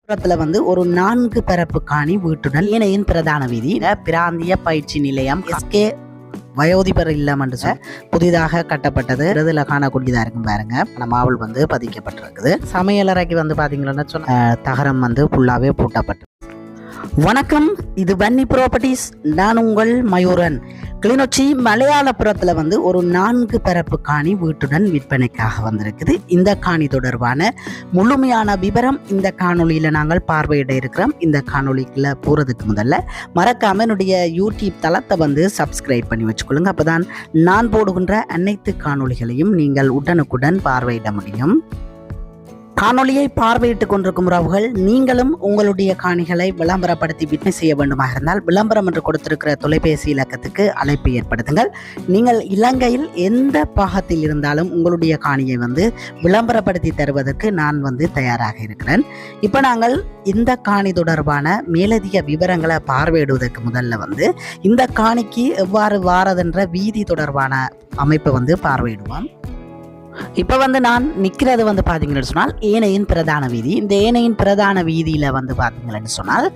வந்து ஒரு 4 பரப்பு காணி வீட்டுடன் இணையின் பிரதான வீதி பிராந்திய பயிற்சி நிலையம் எஸ்கே வயோதிபர் இல்லம் என்று புதிதாக கட்டப்பட்டது. இதுல காணக்கூடியதா இருக்கும் பாருங்க. மாவல் வந்து பதிக்கப்பட்டிருக்குது. சமையலறைக்கு வந்து பாத்தீங்கன்னா தகரம் வந்து ஃபுல்லாவே பூட்டப்பட்டு. வணக்கம், இது வன்னி ப்ராப்பர்ட்டிஸ். நான் உங்கள் மயூரன். கிளிநொச்சி மலையாளபுரத்துல வந்து ஒரு 4 பரப்பு காணி வீட்டுடன் விற்பனைக்காக வந்திருக்குது. இந்த காணி தொடர்பான முழுமையான விவரம் இந்த காணொலியில நாங்கள் பார்வையிட இருக்கிறோம். இந்த காணொலிக்குள்ள போறதுக்கு முதல்ல மறக்காம என்னுடைய யூடியூப் தளத்தை வந்து சப்ஸ்கிரைப் பண்ணி வச்சுக்கொள்ளுங்க. அப்பதான் நான் போடுகின்ற அனைத்து காணொலிகளையும் நீங்கள் உடனுக்குடன் பார்வையிட முடியும். காணொலியை பார்வையிட்டுக் கொண்டிருக்கும் உறவுகள், நீங்களும் உங்களுடைய காணிகளை விளம்பரப்படுத்தி விற்பனை செய்ய வேண்டுமாக இருந்தால் விளம்பரம் என்று கொடுத்திருக்கிற தொலைபேசி இலக்கத்துக்கு அழைப்பு ஏற்படுத்துங்கள். நீங்கள் இலங்கையில் எந்த பாகத்தில் இருந்தாலும் உங்களுடைய காணியை வந்து விளம்பரப்படுத்தி தருவதற்கு நான் வந்து தயாராக இருக்கிறேன். இப்போ நாங்கள் இந்த காணி தொடர்பான மேலதிக விவரங்களை பார்வையிடுவதற்கு முதல்ல வந்து இந்த காணிக்கு எவ்வாறு வாரதென்ற வீதி தொடர்பான அமைப்பை வந்து பார்வையிடுவோம். இப்போ வந்து நான் நிற்கிறது வந்து பார்த்தீங்கன்னு சொன்னால் ஏனையின் பிரதான வீதி. இந்த ஏனையின் பிரதான வீதியில் வந்து பார்த்தீங்கன்னு சொன்னால்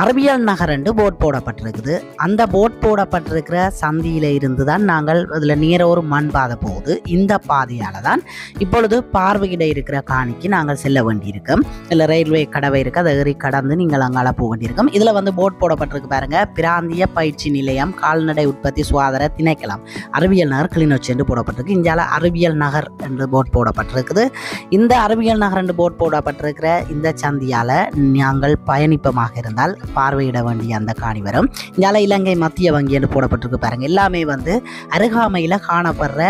அரபியல் நகர் என்று போட் போடப்பட்டிருக்குது. அந்த போட் போடப்பட்டிருக்கிற சந்தியில இருந்து தான் நாங்கள் அதில் நேர ஒரு மண் பாதை போகுது. இந்த பாதையால் தான் இப்பொழுது பார்வையிட இருக்கிற காணிக்கு நாங்கள் செல்ல வேண்டியிருக்கோம். இல்லை ரயில்வே கடவை இருக்குது, அதை ஏறி கடந்து நீங்கள் அங்கால போக வேண்டியிருக்கோம். இதில் வந்து போட் போடப்பட்டிருக்கு பாருங்க. பிராந்திய பயிற்சி நிலையம் கால்நடை உற்பத்தி சுகாதார திணைக்களம் அறிவியல் நகர் கிளிநொச்சி என்று போடப்பட்டிருக்கு. இங்கால அறிவியல் நகர் என்று போட் போடப்பட்டிருக்குது. இந்த அறிவியல் நகர் என்று போட் போடப்பட்டிருக்கிற இந்த சந்தியால் நாங்கள் பயணிப்பமாக இருந்தால் பார்வையிட வேண்டிய அந்த காணி வரும். இங்கால இலங்கை மத்திய வங்கி என்று போடப்பட்டிருக்கு பாருங்க. எல்லாமே வந்து அருகாமையில் காணப்படுற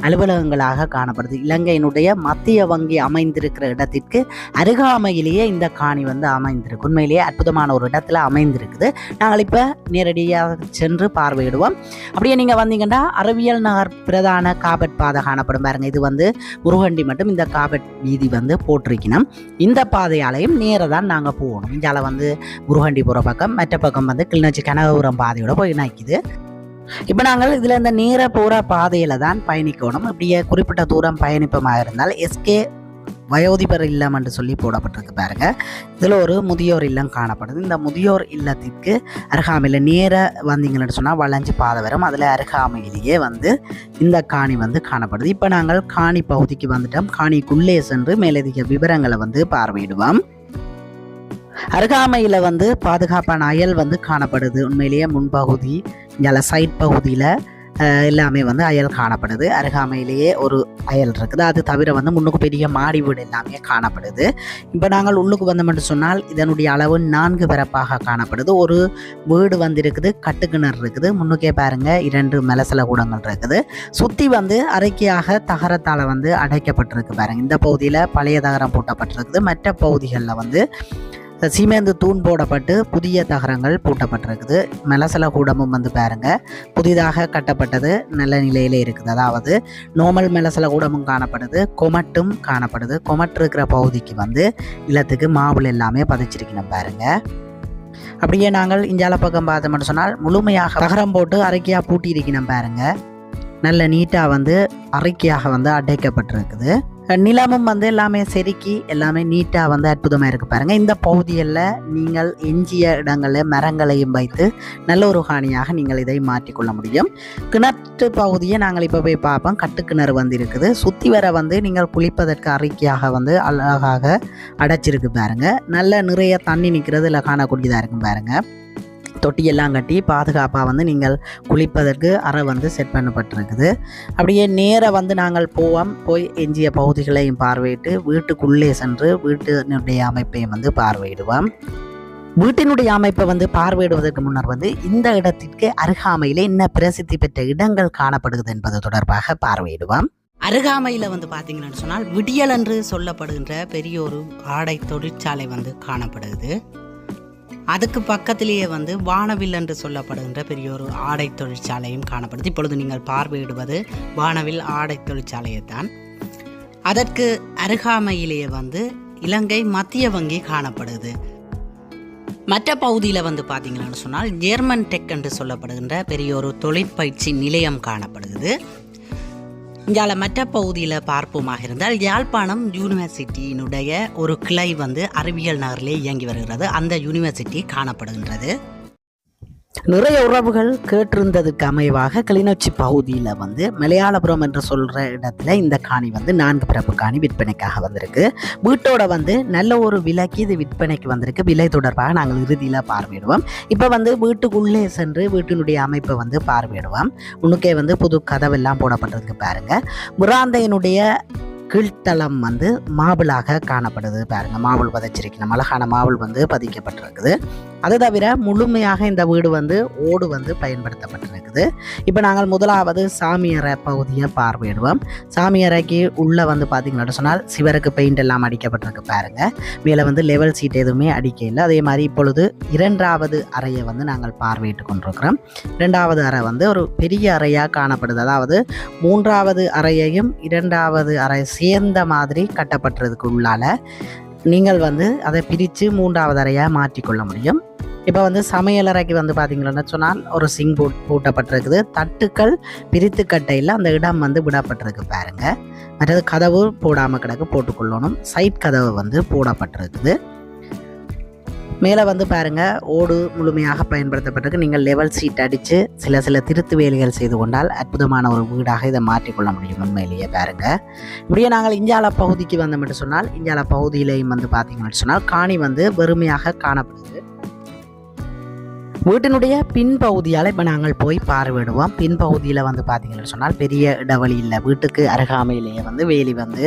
அலுவலகங்களாக காணப்படுது. இலங்கையினுடைய மத்திய வங்கி அமைந்திருக்கிற இடத்திற்கு அருகாமையிலேயே இந்த காணி வந்து அமைந்திருக்கு. உண்மையிலேயே அற்புதமான ஒரு இடத்துல அமைந்திருக்குது. நாங்கள் இப்போ நேரடியாக சென்று பார்வையிடுவோம். அப்படியே நீங்கள் வந்தீங்கன்னா அறிவியல் நகர் பிரதான காபட் பாதை காணப்படும் பாருங்க. இது வந்து முருகண்டி மட்டும் இந்த காபட் வீதி வந்து போட்டிருக்கணும். இந்த பாதையாலையும் நேர தான் நாங்கள் போகணும். இங்கால வந்து முருகண்டி போகிற பக்கம், மற்ற பக்கம் வந்து கிளிநொச்சி கனகபுரம் பாதையோட போய் நிற்குது. இப்போ நாங்கள் இதில் இந்த நேர போகிற பாதையில் தான் பயணிக்கணும். இப்படியே குறிப்பிட்ட தூரம் பயணிப்பமாக இருந்தால் எஸ்கே வயோதிபர் இல்லம் என்று சொல்லி போடப்பட்டிருக்கு பாருங்க. இதில் ஒரு முதியோர் இல்லம் காணப்படுது. இந்த முதியோர் இல்லத்திற்கு அருகாமையில் நேர வந்தீங்கன்னு சொன்னால் வளைஞ்சு பாதை வரும். அதில் அருகாமையிலேயே வந்து இந்த காணி வந்து காணப்படுது. இப்போ நாங்கள் காணி பகுதிக்கு வந்துட்டோம். காணிக்குள்ளே சென்று மேலதிக விவரங்களை வந்து பார்வையிடுவோம். அருகாமையில் வந்து பாதுகாப்பான அயல் வந்து காணப்படுது. உண்மையிலேயே முன்பகுதி இங்கே சைட் பகுதியில் எல்லாமே வந்து அயல் காணப்படுது. அருகாமையிலேயே ஒரு அயல் இருக்குது. அது தவிர வந்து முன்னுக்கு பெரிய மாடி வீடு எல்லாமே காணப்படுது. இப்போ நாங்கள் உள்ளுக்கு வந்தோம்னு சொன்னால் இதனுடைய அளவு 4 பரப்பாக காணப்படுது. ஒரு வீடு வந்து இருக்குது, கட்டுக்கிணறு இருக்குது. முன்னுக்கே பாருங்க 2 மலசல கூடங்கள் இருக்குது. சுற்றி வந்து அரைக்கையாக தகரத்தால் வந்து அடைக்கப்பட்டிருக்கு பாருங்க. இந்த பகுதியில் பழைய தகரம் பூட்டப்பட்டிருக்குது. மற்ற பகுதிகளில் வந்து சீமேந்து தூண் போடப்பட்டு புதிய தகரங்கள் பூட்டப்பட்டிருக்குது. மலசல கூடமும் வந்து பாருங்க புதிதாக கட்டப்பட்டது, நல்ல நிலையில இருக்குது. அதாவது நோமல் மலசல கூடமும் காணப்படுது, கொமட்டும் காணப்படுது. கொமட் இருக்கிற பகுதிக்கு வந்து இல்லத்துக்கு மாவுள் எல்லாமே பதிச்சிருக்கணும் பாருங்க. அப்படியே நாங்கள் இஞ்சால பக்கம் பார்த்தோம்னு சொன்னால் முழுமையாக தகரம் போட்டு அரைக்கையாக பூட்டி இருக்கணும் பாருங்க. நல்ல நீட்டாக வந்து அரைக்கையாக வந்து அடைக்கப்பட்டிருக்குது. நிலமும் வந்து எல்லாமே செதுக்கி எல்லாமே நீட்டாக வந்து அற்புதமாக இருக்குது பாருங்கள். இந்த பகுதிகளில் நீங்கள் எஞ்சிய இடங்களில் மரங்களையும் வைத்து நல்ல ஒரு காணியாக நீங்கள் இதை மாற்றிக்கொள்ள முடியும். கிணற்று பகுதியை நாங்கள் இப்போ போய் பார்ப்போம். கட்டுக்கிணறு வந்து இருக்குது. சுற்றி வர வந்து நீங்கள் குளிப்பதற்கு அறிக்கையாக வந்து அழகாக அடைச்சிருக்கு பாருங்கள். நல்ல நிறைய தண்ணி நிற்கிறது இல்லை காணக்கூடியதாக இருக்கும் பாருங்கள். தொட்டியெல்லாம் கட்டி பாதுகாப்பாக வந்து நீங்கள் குளிப்பதற்கு அறை வந்து செட் பண்ணப்பட்டிருக்குது. அப்படியே நேர வந்து நாங்கள் போய் எஞ்சிய பகுதிகளையும் பார்வையிட்டு வீட்டுக்குள்ளே சென்று வீட்டினுடைய அமைப்பையும் வந்து பார்வையிடுவோம். வீட்டினுடைய அமைப்பை வந்து பார்வையிடுவதற்கு முன்னர் வந்து இந்த இடத்திற்கு அருகாமையில் என்ன பிரசித்தி பெற்ற இடங்கள் காணப்படுகிறது என்பது தொடர்பாக பார்வையிடுவோம். அருகாமையில் வந்து பார்த்தீங்கன்னு சொன்னால் விடியல் என்று சொல்லப்படுகின்ற பெரிய ஒரு ஆடை தொழிற்சாலை வந்து காணப்படுகிறது. அதுக்கு பக்கத்திலேயே வந்து வானவில் என்று சொல்லப்படுகின்ற பெரிய ஒரு ஆடை தொழிற்சாலையும் காணப்படுது. இப்பொழுது நீங்கள் பார்வையிடுவது வானவில் ஆடை தொழிற்சாலையை தான். அதற்கு அருகாமையிலேயே வந்து இலங்கை மத்திய வங்கி காணப்படுது. மற்ற பகுதியில் வந்து பார்த்தீங்கன்னு சொன்னால் ஜெர்மன் டெக் என்று சொல்லப்படுகின்ற பெரிய ஒரு தொழிற்பயிற்சி நிலையம் காணப்படுகிறது. இங்கால மற்ற பகுதியில் பார்ப்போமாக இருந்தால் யாழ்ப்பாணம் யூனிவர்சிட்டியினுடைய ஒரு கிளை வந்து அறிவியல் நகரிலே இயங்கி வருகிறது. அந்த யூனிவர்சிட்டி காணப்படுகின்றது. நிறைய உறவுகள் கேட்டிருந்ததுக்கு அமைவாக கிளிநொச்சி பகுதியில் வந்து மலையாளபுரம் என்று சொல்கிற இடத்துல இந்த காணி வந்து 4 பிறப்பு காணி விற்பனைக்காக வந்திருக்கு. வீட்டோட வந்து நல்ல ஒரு விலைக்கு இது விற்பனைக்கு வந்திருக்கு. விலை தொடர்பாக நாங்கள் இறுதியில் பார்வையிடுவோம். இப்போ வந்து வீட்டுக்குள்ளே சென்று வீட்டினுடைய அமைப்பை வந்து பார்வையிடுவோம். உனக்கே வந்து புது கதவெல்லாம் போடப்பட்டிருக்கு பாருங்கள். முராந்தையினுடைய கீழ்த்தளம் வந்து மாபிளாக காணப்படுது பாருங்க. மாபிள் பதிச்சிருக்கணும், அழகான மாபிள் வந்து பதிக்கப்பட்டிருக்குது. அது தவிர முழுமையாக இந்த வீடு வந்து ஓடு வந்து பயன்படுத்தப்பட்டிருக்குது. இப்போ நாங்கள் முதலாவது சாமியறை பகுதியை பார்வையிடுவோம். சாமியறைக்கு உள்ளே வந்து பார்த்தீங்கன்னு சொன்னால் சிவருக்கு பெயிண்ட் எல்லாம் அடிக்கப்பட்டிருக்கு பாருங்க. மேலே வந்து லெவல் சீட் எதுவுமே அடிக்க இல்லை. அதே மாதிரி இப்பொழுது 2வது அறையை வந்து நாங்கள் பார்வையிட்டு கொண்டிருக்கிறோம். 2வது அறை வந்து ஒரு பெரிய அறையாக காணப்படுது. அதாவது 3வது அறையையும் 2வது அறை சேர்ந்த மாதிரி கட்டப்பட்டதுக்கு உள்ளால நீங்கள் வந்து அதை பிரித்து 3வது அறையாக மாற்றிக்கொள்ள முடியும். இப்போ வந்து சமையலறைக்கு வந்து பார்த்தீங்கன்னா சொன்னால் ஒரு சிங் பூட்டப்பட்டிருக்குது. தட்டுக்கள் பிரித்து கட்டையில் அந்த இடம் வந்து விடப்பட்டிருக்கு பாருங்க. மற்றது கதவு போடாமல் கிடக்கு, போட்டுக்கொள்ளணும். சைட் கதவு வந்து போடப்பட்டிருக்குது. மேலே வந்து பாருங்கள் ஓடு முழுமையாக பயன்படுத்தப்பட்டிருக்கு. நீங்கள் லெவல் சீட் அடித்து சில திருத்து வேலைகள் செய்து கொண்டால் அற்புதமான ஒரு வீடாக இதை மாற்றிக்கொள்ள முடியும். உண்மையிலேயே பாருங்கள். இப்படியே நாங்கள் இஞ்சால பகுதிக்கு வந்தோம் என்று சொன்னால் இஞ்சால பகுதியிலையும் வந்து பார்த்தீங்கன்னு சொன்னால் காணி வந்து வெறுமையாக காணப்படுது. வீட்டினுடைய பின்பகுதியால் இப்போ நாங்கள் போய் பார்வையிடுவோம். பின்பகுதியில் வந்து பார்த்தீங்கன்னு சொன்னால் பெரிய இடைவெளி இல்லை. வீட்டுக்கு அருகாமையிலேயே வந்து வேலி வந்து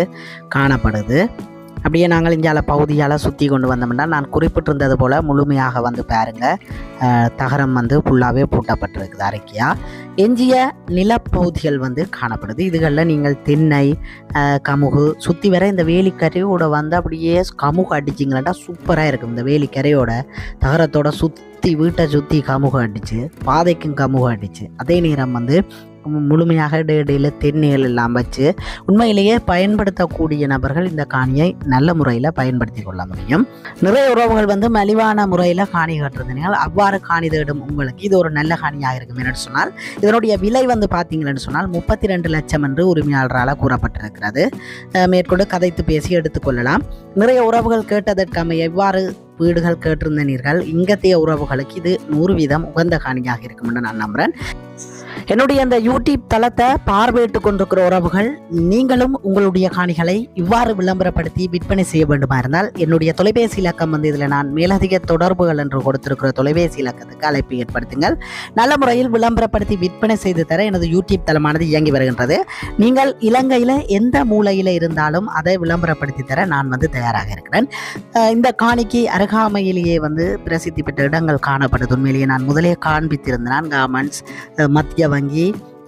காணப்படுது. அப்படியே நாங்கள் இஞ்சால பகுதியால் சுற்றி கொண்டு வந்தோம்னா நான் குறிப்பிட்டிருந்தது போல் முழுமையாக வந்து பாருங்கள் தகரம் வந்து ஃபுல்லாகவே பூட்டப்பட்டிருக்குது அரைக்கியாக. எஞ்சிய நிலப்பகுதிகள் வந்து காணப்படுது. இதுகளில் நீங்கள் தென்னை கமுகு சுற்றி வர இந்த வேலிக்கரையோட வந்து அப்படியே கமுகு அடிச்சிங்களா சூப்பராக இருக்கும். இந்த வேலிக்கரையோட தகரத்தோட சுற்றி வீட்டை சுற்றி கமுகு அடித்து பாதைக்கும் கமுகு அடித்து அதே நேரம் வந்து முழுமையாக இடையில தென்னைகள் எல்லாம் வச்சு உண்மையிலேயே பயன்படுத்தக்கூடிய நபர்கள் இந்த காணியை நல்ல முறையில் பயன்படுத்தி கொள்ள முடியும். நிறைய உறவுகள் வந்து மலிவான முறையில் காணி கட்டுறதுனால் அவ்வாறு காணி தேடும் உங்களுக்கு இது ஒரு நல்ல காணியாக இருக்கும் என்று சொன்னால் இதனுடைய விலை வந்து பார்த்தீங்கன்னு சொன்னால் 32 லட்சம் என்று உரிமையாளரால் கூறப்பட்டிருக்கிறது. மேற்கொண்டு கதைத்து பேசி எடுத்துக்கொள்ளலாம். நிறைய உறவுகள் கேட்டதற்கமைய எவ்வாறு வீடுகள் கேட்டிருந்தனீர்கள். இங்கத்தைய உறவுகளுக்கு இது 100% உகந்த காணியாக இருக்கும் என்று நான் நம்புகிறேன். என்னுடைய அந்த யூடியூப் தளத்தை பார்வையிட்டு கொண்டிருக்கிற உறவுகள் நீங்களும் உங்களுடைய காணிகளை இவ்வாறு விளம்பரப்படுத்தி விற்பனை செய்ய வேண்டுமா இருந்தால் என்னுடைய தொலைபேசி இலக்கம் வந்து இதில் நான் மேலதிக தொடர்புகள் என்று கொடுத்திருக்கிற தொலைபேசி இலக்கத்துக்கு அழைப்பு ஏற்படுத்துங்கள். நல்ல முறையில் விளம்பரப்படுத்தி விற்பனை செய்து தர எனது யூடியூப் தளமானது இயங்கி வருகின்றது. நீங்கள் இலங்கையில் எந்த மூலையில் இருந்தாலும் அதை விளம்பரப்படுத்தி தர நான் வந்து தயாராக இருக்கிறேன். இந்த காணிக்கு அருகாமையிலேயே வந்து பிரசித்தி பெற்ற இடங்கள் காணப்படுது. உண்மையிலேயே நான் முதலே காண்பித்திருந்தேன். கவர்மெண்ட்ஸ், மத்திய வங்கி,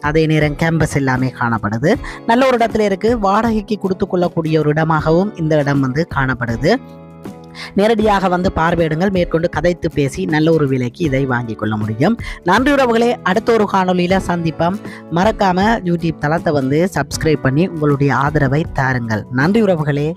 அதே நேரம் கேம்பஸ் எல்லாமே காணப்படுது. நல்ல ஒரு இடத்துல இருக்கு. வாடகைக்கு கொடுத்து கொள்ளக்கூடிய ஒரு இடமாகவும் இந்த இடம் வந்து காணப்படுது. நேரடியாக வந்து பார்வையிடுங்கள். மேற்கொண்டு கதைத்து பேசி நல்ல ஒரு விலைக்கு இதை வாங்கி கொள்ள முடியும். நன்றி உறவுகளே. அடுத்த ஒரு காணொலியில் சந்திப்போம். மறக்காம யூடியூப் தளத்தை வந்து சப்ஸ்கிரைப் பண்ணி உங்களுடைய ஆதரவை தாருங்கள். நன்றி உறவுகளே.